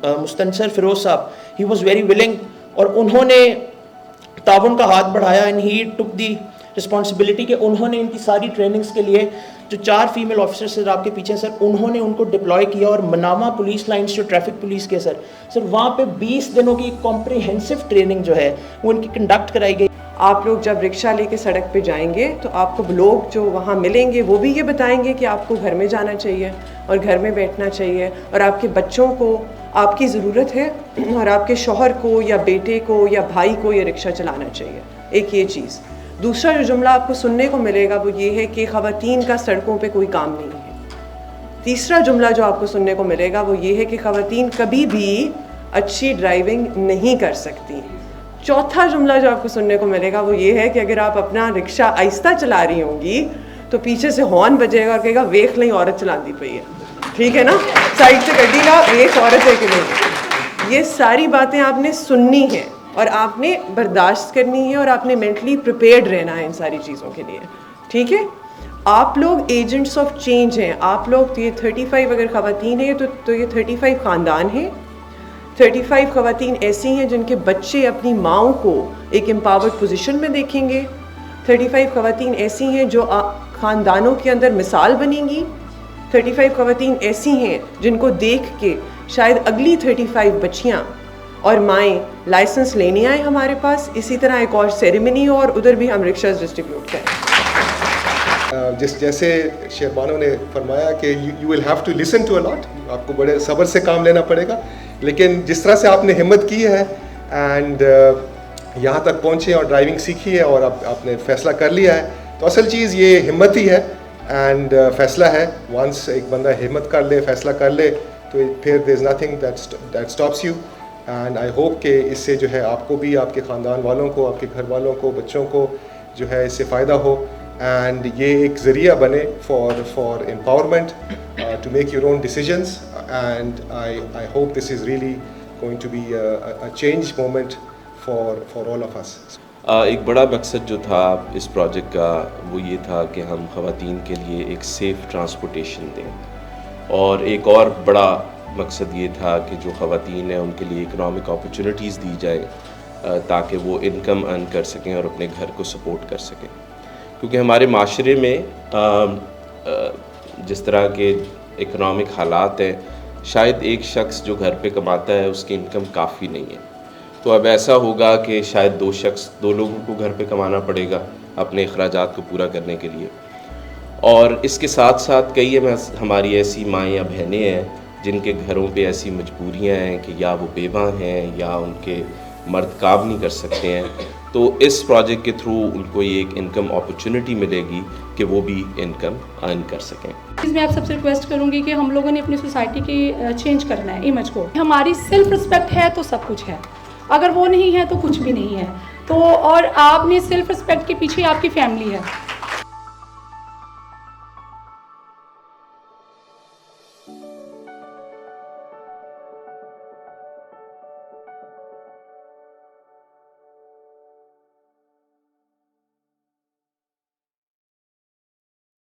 مستنصر فیروز صاحب, he was very ولنگ, اور انہوں نے تعاون کا ہاتھ بڑھایا, and he tick the responsibility کہ انہوں نے ان کی ساری ٹریننگز کے لیے جو 4 فیمیل آفیسرز سر آپ کے پیچھے سر, انہوں نے ان کو ڈپلوائے کیا, اور منامہ پولیس لائنس جو ٹریفک پولیس کے سر وہاں پہ 20 دنوں کی کمپریہنسو ٹریننگ جو ہے وہ ان کی کنڈکٹ کرائی گئی. آپ لوگ جب رکشہ لے کے سڑک پہ جائیں گے تو آپ کو لوگ جو وہاں ملیں گے وہ بھی یہ بتائیں گے کہ آپ کو گھر میں جانا چاہیے اور گھر میں بیٹھنا چاہیے, اور آپ کے بچوں کو آپ کی ضرورت ہے, اور آپ کے شوہر کو یا بیٹے کو یا بھائی کو یہ رکشہ چلانا چاہیے. ایک یہ چیز. دوسرا جو جملہ آپ کو سننے کو ملے گا وہ یہ ہے کہ خواتین کا سڑکوں پہ کوئی کام نہیں ہے. تیسرا جملہ جو آپ کو سننے کو ملے گا وہ یہ ہے کہ خواتین کبھی بھی اچھی ڈرائیونگ نہیں کر سکتی. چوتھا جملہ جو آپ کو سننے کو ملے گا وہ یہ ہے کہ اگر آپ اپنا رکشہ آہستہ چلا رہی ہوں گی تو پیچھے سے ہارن بجے گا اور کہے گا ویکھ لیں عورت چلاتی پئی ہے, ٹھیک ہے نا, سائڈ سے گڈی لا, ویکھ عورت ہے کہ نہیں. یہ ساری باتیں آپ نے سننی ہیں اور آپ نے برداشت کرنی ہے, اور آپ نے مینٹلی پریپیئرڈ رہنا ہے ان ساری چیزوں کے لیے, ٹھیک ہے. آپ لوگ ایجنٹس آف چینج ہیں. آپ لوگ یہ 35 اگر خواتین ہیں تو یہ 35 خاندان ہیں. 35 خواتین ایسی ہیں جن کے بچے اپنی ماؤں کو ایک امپاورڈ پوزیشن میں دیکھیں گے. 35 خواتین ایسی ہیں جو خاندانوں کے اندر مثال بنیں گی. 35 خواتین ایسی ہیں جن کو دیکھ کے شاید اگلی 35 بچیاں اور مائیں لائسنس لینے آئیں ہمارے پاس. اسی طرح ایک اور سیریمنی ہو اور ادھر بھی ہم رکشاز ڈسٹریبیوٹ کریں. جیسے شیخ بانو نے فرمایا کہ you will have to listen to a lot, آپ کو بڑے صبر سے کام لینا پڑے گا, لیکن جس طرح سے آپ نے ہمت کی ہے اینڈ یہاں تک پہنچے اور ڈرائیونگ سیکھی ہے اور اب آپ نے فیصلہ کر لیا ہے, تو اصل چیز یہ ہمت ہی ہے اینڈ فیصلہ ہے. ونس ایک بندہ ہمت کر لے, فیصلہ کر لے, تو پھر there is nothing that stops you. And I hope کہ اس سے جو ہے آپ کو بھی, آپ کے خاندان والوں کو, آپ کے گھر والوں کو, بچوں کو جو ہے اس سے فائدہ ہو, اینڈ یہ ایک ذریعہ بنے for empowerment to make your own decisions. And I hope this is really going to be a change moment for all of us. ایک بڑا مقصد جو تھا اس پروجیکٹ کا وہ یہ تھا کہ ہم خواتین کے لیے ایک سیف ٹرانسپورٹیشن دیں, اور ایک اور بڑا مقصد یہ تھا کہ جو خواتین ہیں ان کے لیے اکنامک اپرچونیٹیز دی جائیں تاکہ وہ انکم ارن کر سکیں اور اپنے گھر کو سپورٹ کر سکیں. کیونکہ ہمارے معاشرے میں جس طرح کے اکنامک حالات ہیں, شاید ایک شخص جو گھر پہ کماتا ہے اس کی انکم کافی نہیں ہے, تو اب ایسا ہوگا کہ شاید 2 لوگوں کو گھر پہ کمانا پڑے گا اپنے اخراجات کو پورا کرنے کے لیے. اور اس کے ساتھ ساتھ کئی ہماری ایسی مائیں یا بہنیں ہیں جن کے گھروں پہ ایسی مجبوریاں ہیں کہ یا وہ بیوہ ہیں یا ان کے مرد کام نہیں کر سکتے ہیں, تو اس پروجیکٹ کے تھرو ان کو یہ ایک انکم اپرچونٹی ملے گی کہ وہ بھی انکم ارن کر سکیں. میں آپ سب سے ریکویسٹ کروں گی کہ ہم لوگوں نے اپنی سوسائٹی کی چینج کرنا ہے امیج کو. ہماری سیلف رسپیکٹ ہے تو سب کچھ ہے, اگر وہ نہیں ہے تو کچھ بھی نہیں ہے. تو اور آپ نے سیلف رسپیکٹ کے پیچھے آپ کی فیملی ہے.